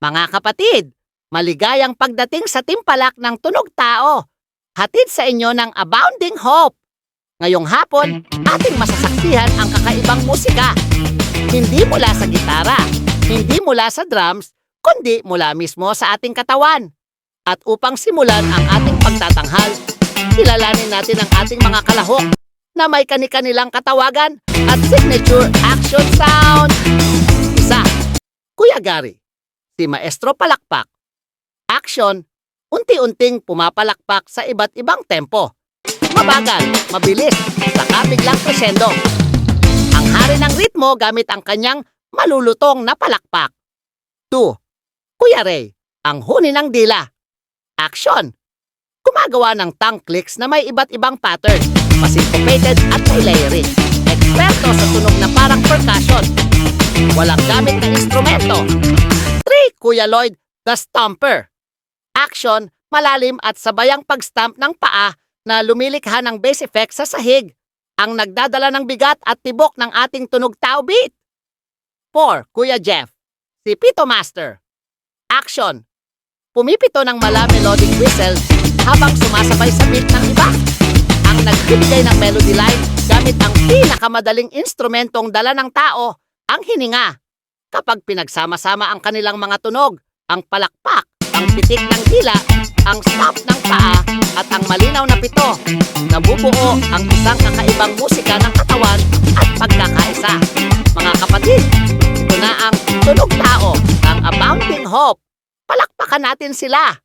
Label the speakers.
Speaker 1: Mga kapatid, maligayang pagdating sa timpalak ng Tunog Tao. Hatid sa inyo ng Abounding Hope. Ngayong hapon, ating masasaksihan ang kakaibang musika. Hindi mula sa gitara, hindi mula sa drums, kundi mula mismo sa ating katawan. At upang simulan ang ating pagtatanghal, kilalanin natin ang ating mga kalahok na may kani-kanilang katawagan at signature action sound. Isa, Kuya Gary, si Maestro Palakpak. Action, unti-unting pumapalakpak sa iba't ibang tempo. Mabagal, mabilis, saka biglang crescendo. Ang hari ng ritmo gamit ang kanyang malulutong na palakpak. 2. Kuya Ray, ang huni ng dila. Action, gumagawa ng tongue clicks na may iba't ibang pattern, syncopated at may layering. Eksperto sa tunog na parang percussion. Walang gamit na instrumento. 3. Kuya Lloyd, the Stomper. Action, malalim at sabayang pag-stamp ng paa na lumilikha ng bass effect sa sahig, ang nagdadala ng bigat at tibok ng ating Tunog Tao beat. 4. Kuya Jeff, si Pito Master. Action, pumipito ng melodic whistle habang sumasabay sa beat ng iba. Ang nagbibigay ng melody line gamit ang pinakamadaling instrumentong dala ng tao, ang hininga. Kapag pinagsama-sama ang kanilang mga tunog, ang palakpak, ang pitik ng dila, ang stomp ng paa, at ang malinaw na pito, nabubuo ang isang kakaibang musika ng katawan at pagkakaisa. Mga kapatid, ito na ang Tunog Tao ng Abounding Hope. Palakpakan natin sila!